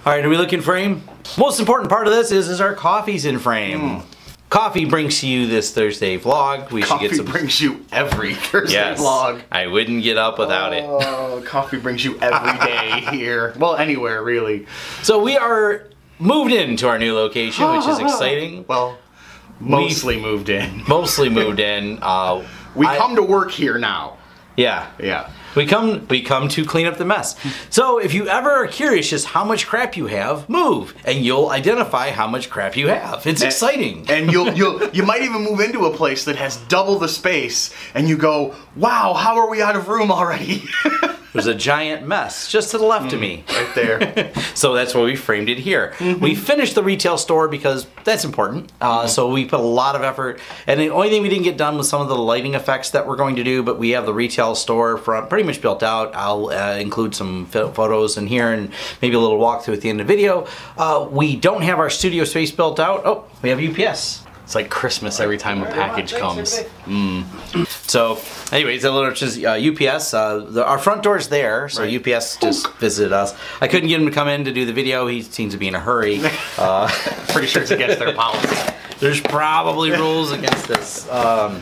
All right, are we looking frame? Most important part of this is our coffee's in frame. Coffee brings you this Thursday vlog. We should get some. Coffee brings you every Thursday vlog. I wouldn't get up without it. Oh, coffee brings you every day here. Well, anywhere really. So we are moved into our new location, which is exciting. Well, mostly moved in. Mostly moved in. We come to work here now. Yeah. Yeah. We come to clean up the mess. So if you ever are curious just how much crap you have, move and you'll identify how much crap you have. It's exciting. And you might even move into a place that has double the space and you go, wow, how are we out of room already? There's a giant mess just to the left of me. Right there. So that's why we framed it here. We finished the retail store because that's important. So we put a lot of effort. And the only thing we didn't get done was some of the lighting effects that we're going to do, but we have the retail store front pretty much built out. I'll include some photos in here and maybe a little walkthrough at the end of the video. We don't have our studio space built out. Oh, we have UPS. It's like Christmas every time a package comes. So, anyways, a little just UPS. Our front door's there, so UPS just visited us. I couldn't get him to come in to do the video. He seems to be in a hurry. Pretty sure it's against their policy. There's probably rules against this. And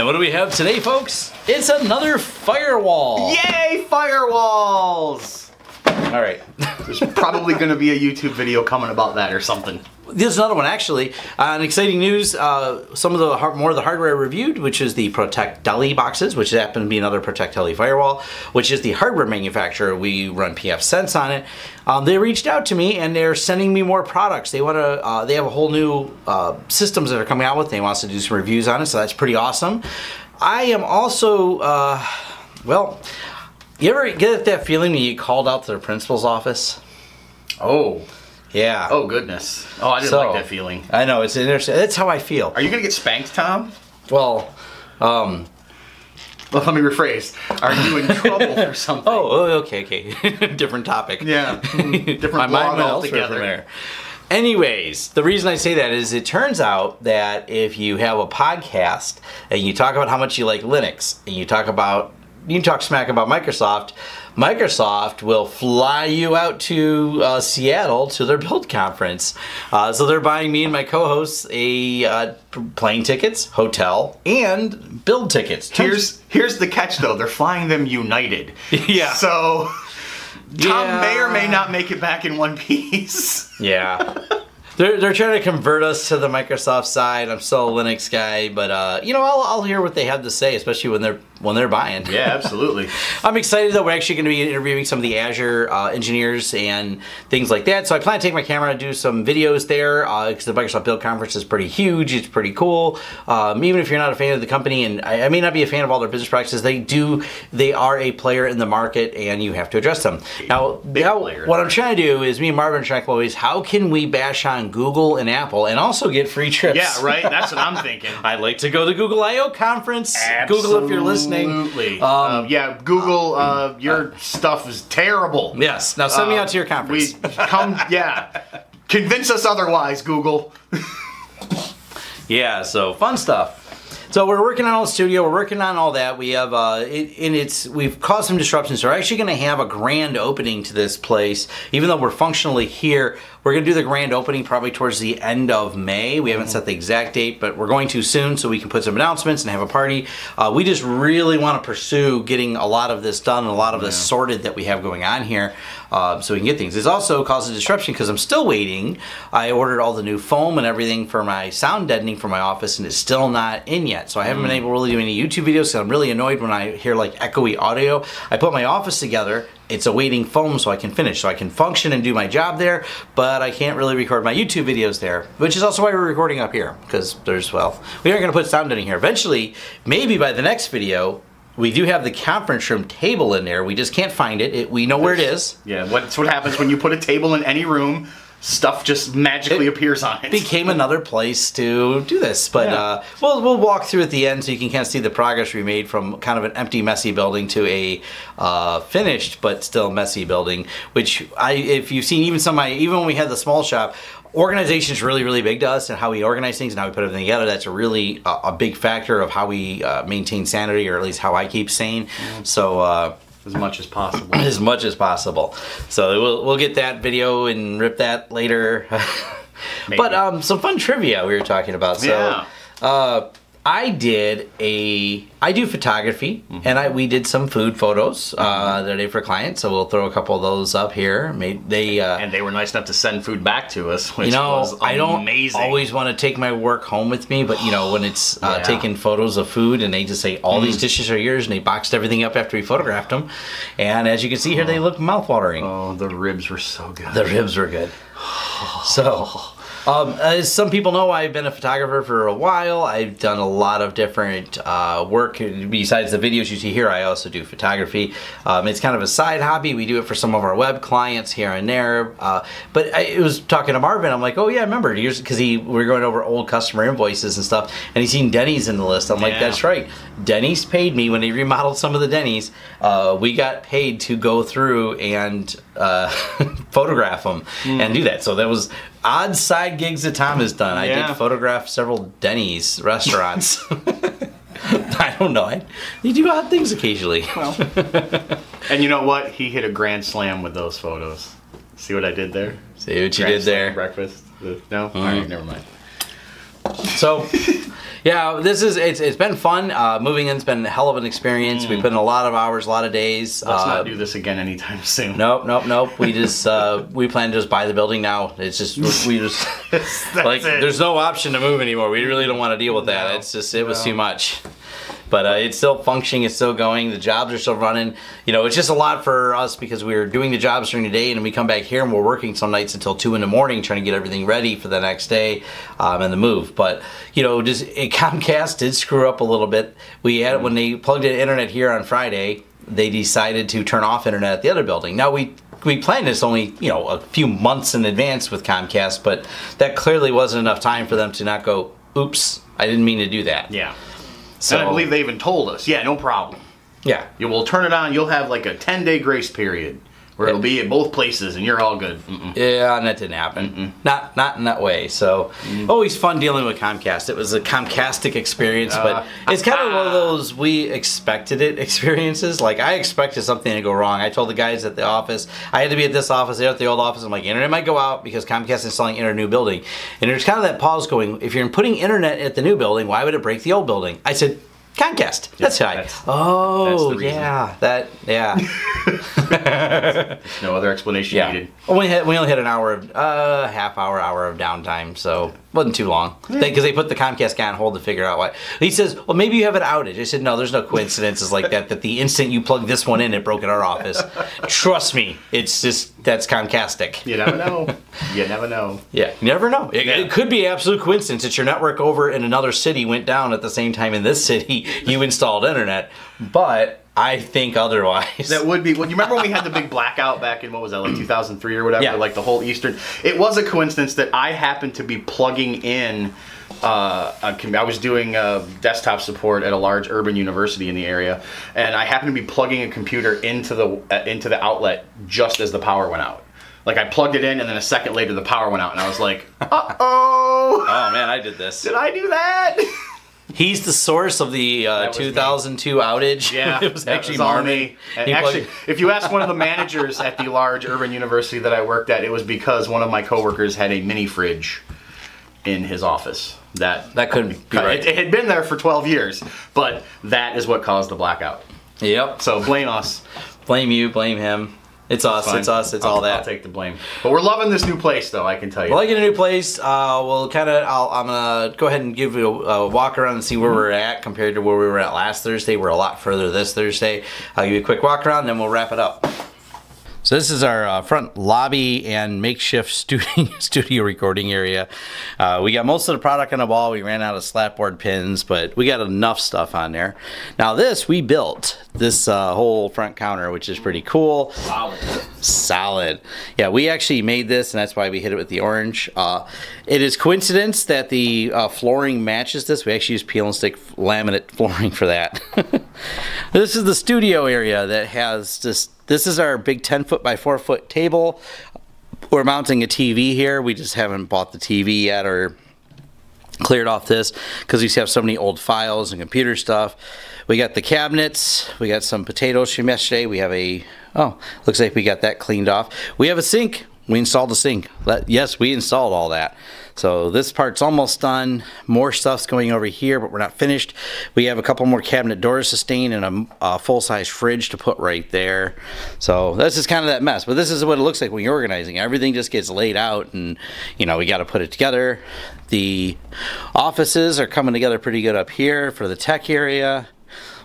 what do we have today, folks? It's another firewall. Yay, firewalls! All right. There's probably going to be a YouTube video coming about that or something. There's another one actually. Exciting news, some of the more of the hardware reviewed, which is the Protect Deli boxes, which happen to be another Protect Deli firewall, which is the hardware manufacturer. We run PF Sense on it. They reached out to me and they're sending me more products. They want to. They have a whole new systems that are coming out with. They want us to do some reviews on it, so that's pretty awesome. I am also, well, you ever get that feeling when you called out to the principal's office? Oh. Yeah. Oh, goodness. Oh, I didn't like that feeling. I know, it's interesting. That's how I feel. Are you going to get spanked, Tom? Well, well, let me rephrase. Are you in trouble for something? Oh, okay. Different topic. Yeah. Different My mind went altogether. there. Anyways, the reason I say that is it turns out that if you have a podcast and you talk about how much you like Linux and you talk smack about Microsoft, Microsoft will fly you out to Seattle to their build conference. So they're buying me and my co-hosts plane tickets, hotel, and build tickets. Here's the catch though, they're flying them United. Yeah. So Tom may or may not make it back in one piece. Yeah. They're trying to convert us to the Microsoft side. I'm still a Linux guy, but you know, I'll hear what they have to say, especially when they're buying. Yeah, absolutely. I'm excited that we're actually going to be interviewing some of the Azure engineers and things like that. So I plan to take my camera and do some videos there because the Microsoft Build Conference is pretty huge. It's pretty cool. Even if you're not a fan of the company, and I may not be a fan of all their business practices, they are a player in the market, and you have to address them. Now what I'm trying to do is me and Marvin are trying to always, how can we bash on Google and Apple and also get free trips? Yeah, right. That's what I'm thinking. I'd like to go to the Google I/O conference. Absolutely. Google, if you're listening. Absolutely. Yeah, Google, your stuff is terrible. Yes. Now send me out to your conference. Convince us otherwise, Google. Yeah, so fun stuff. So we're working on all the studio, we're working on all that. We have, we've caused some disruptions. So we're actually gonna have a grand opening to this place. Even though we're functionally here, we're gonna do the grand opening probably towards the end of May. We haven't set the exact date, but we're going to soon so we can put some announcements and have a party. We just really wanna pursue getting a lot of this done and a lot of this sorted that we have going on here. So we can get things. It's also caused a disruption because I'm still waiting. I ordered all the new foam and everything for my sound deadening for my office and it's still not in yet. So I haven't been able to really do any YouTube videos because I'm really annoyed when I hear like echoey audio. I put my office together. It's awaiting foam so I can finish. So I can function and do my job there, but I can't really record my YouTube videos there, which is also why we're recording up here because there's, well, we aren't going to put sound deadening here. Eventually, maybe by the next video, we do have the conference room table in there. We just can't find it. We know where it is. Yeah, that's what happens when you put a table in any room. Stuff just magically appears on it. Became another place to do this, but we'll walk through at the end so you can kind of see the progress we made from kind of an empty, messy building to a finished but still messy building. Which if you've seen even when we had the small shop. Organization is really, really big to us and how we organize things and how we put everything together. That's a really a big factor of how we maintain sanity, or at least how I keep sane. So as much as possible. As much as possible. So we'll get that video and rip that later. But some fun trivia we were talking about. So I do photography, and we did some food photos the other day for clients, so we'll throw a couple of those up here. And they were nice enough to send food back to us, which was amazing. I don't always want to take my work home with me, but when it's taking photos of food, and they just say, all these dishes are yours, and they boxed everything up after we photographed them, and as you can see here, they look mouth-watering. Oh, the ribs were so good. The ribs were good. So... as some people know, I've been a photographer for a while. I've done a lot of different work. Besides the videos you see here, I also do photography. It's kind of a side hobby. We do it for some of our web clients here and there. But I was talking to Marvin. I'm like, oh yeah, I remember. Because we were going over old customer invoices and stuff, and he's seen Denny's in the list. I'm like, that's right. Denny's paid me when they remodeled some of the Denny's. We got paid to go through and photograph them and do that. So that was odd side gigs that Tom has done. I did photograph several Denny's restaurants. I don't know. You do odd things occasionally. Well, and you know what? He hit a grand slam with those photos. See what I did there? See what you did there? Breakfast? No? All right, never mind. So, yeah, it's been fun. Moving in's been a hell of an experience. We put in a lot of hours, a lot of days. Let's not do this again anytime soon. Nope. We just we plan to just buy the building now. It's just we just there's no option to move anymore. We really don't want to deal with that. No, it's just it was too much. But it's still functioning, it's still going, the jobs are still running. It's just a lot for us because we're doing the jobs during the day, and then we come back here and we're working some nights until 2 in the morning trying to get everything ready for the next day and the move. But, Comcast did screw up a little bit. We had when they plugged in internet here on Friday, they decided to turn off internet at the other building. Now, we planned this only, a few months in advance with Comcast, but that clearly wasn't enough time for them to not go, oops, I didn't mean to do that. Yeah. So, and I believe they even told us, no problem. Yeah. You will turn it on, you'll have like a 10-day grace period where it'll be at both places and you're all good. Yeah, and that didn't happen. Not in that way. So, always fun dealing with Comcast. It was a Comcastic experience, but it's kind of one of those we expected it experiences. Like, I expected something to go wrong. I told the guys at the office, I had to be at this office, they're at the old office. I'm like, internet might go out because Comcast is installing in our new building. And there's kind of that pause going, if you're putting internet at the new building, why would it break the old building? I said, Comcast. That's why. That's the reason. There's no other explanation needed. We only had an hour of hour of downtime, so it wasn't too long. Because they put the Comcast guy on hold to figure out why. He says, well, maybe you have an outage. I said, no, there's no coincidences like that. That the instant you plug this one in, it broke at our office. Trust me, it's just that's Comcastic. You never know. You never know. Yeah, you never know. It could be absolute coincidence that your network over in another city went down at the same time in this city. You installed internet, but I think otherwise. That would be. Well, you remember when we had the big blackout back in, what was that, like 2003 or whatever? Yeah. Like the whole Eastern. It was a coincidence that I happened to be plugging in. I was doing desktop support at a large urban university in the area, and I happened to be plugging a computer into the outlet just as the power went out. Like, I plugged it in, and then a second later the power went out, and I was like, uh-oh! Oh, man, I did this. Did I do that? He's the source of the 2002 outage. Yeah, it was actually Marmy. Actually, if you ask one of the managers at the large urban university that I worked at, it was because one of my coworkers had a mini fridge in his office. That couldn't be right. It had been there for 12 years, but that is what caused the blackout. Yep. So blame us. Blame you, blame him. It's us, it's us, it's all that. I'll take the blame. But we're loving this new place, though, I can tell you. We're liking a new place. I'm going to go ahead and give you a walk around and see where we're at compared to where we were at last Thursday. We're a lot further this Thursday. I'll give you a quick walk around, and then we'll wrap it up. So this is our front lobby and makeshift studio recording area. We got most of the product on the wall. We ran out of slapboard pins, but we got enough stuff on there. Now we built this whole front counter, which is pretty cool. Solid. Yeah, we actually made this, and that's why we hit it with the orange. It is coincidence that the flooring matches this. We actually use peel and stick laminate flooring for that. This is the studio area that has this is our big 10-foot by 4-foot table. We're mounting a TV here. We just haven't bought the TV yet or Cleared off this because we have so many old files and computer stuff. We got the cabinets. We got some potatoes from yesterday. We have a, oh, looks like we got that cleaned off. We have a sink. We installed the sink. Yes, we installed all that. So this part's almost done. More stuff's going over here, but we're not finished. We have a couple more cabinet doors to stain and a full-size fridge to put right there. So this is kind of that mess. But this is what it looks like when you're organizing. Everything just gets laid out, and you know, we got to put it together. The offices are coming together pretty good up here for the tech area.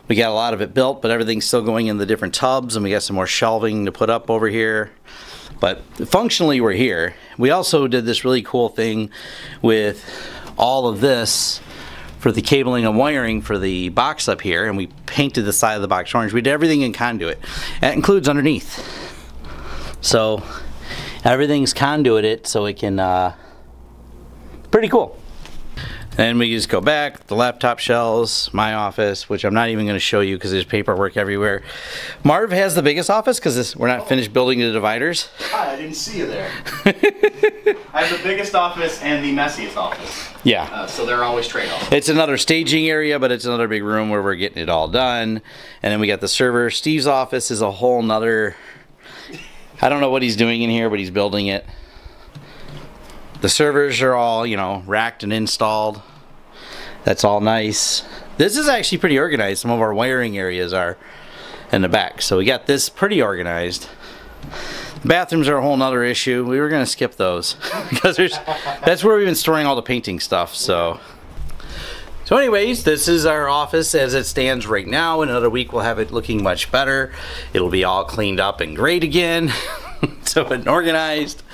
We got a lot of it built, but everything's still going in the different tubs, and we got some more shelving to put up over here. But functionally, we're here. We also did this really cool thing with all of this for the cabling and wiring for the box up here, and we painted the side of the box orange. We did everything in conduit. That includes underneath. So everything's conduited so it can, pretty cool. Then we just go back, the laptop shelves, my office, which I'm not even going to show you because there's paperwork everywhere. Marv has the biggest office because we're not finished building the dividers. Hi, I didn't see you there. I have the biggest office and the messiest office. Yeah. So they're always trade-offs. It's another staging area, but it's another big room where we're getting it all done. And then we got the server. Steve's office is a whole nother, I don't know what he's doing in here, but he's building it. The servers are all, you know, racked and installed. That's all nice. This is actually pretty organized. Some of our wiring areas are in the back. So we got this pretty organized. The bathrooms are a whole nother issue. We were going to skip those because that's where we've been storing all the painting stuff. So anyways, this is our office as it stands right now. In another week, we'll have it looking much better. It'll be all cleaned up and great again. So and organized.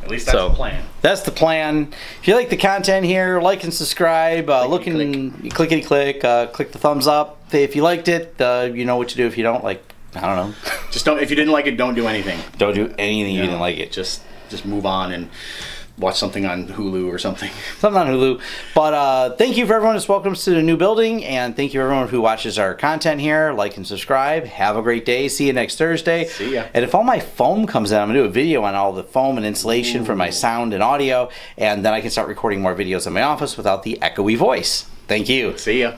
At least that's the plan. That's the plan. If you like the content here, like and subscribe. Clickety click. Click the thumbs up. If you liked it, you know what to do. If you don't, like, I don't know. Just don't. If you didn't like it, don't do anything. Don't do anything. You didn't like it. Just move on and watch something on Hulu or something. Something on Hulu. But thank you for everyone who's welcomes to the new building, and thank you everyone who watches our content here. Like and subscribe. Have a great day. See you next Thursday. See ya. And if all my foam comes out, I'm gonna do a video on all the foam and insulation for my sound and audio, and then I can start recording more videos in my office without the echoey voice. Thank you. See ya.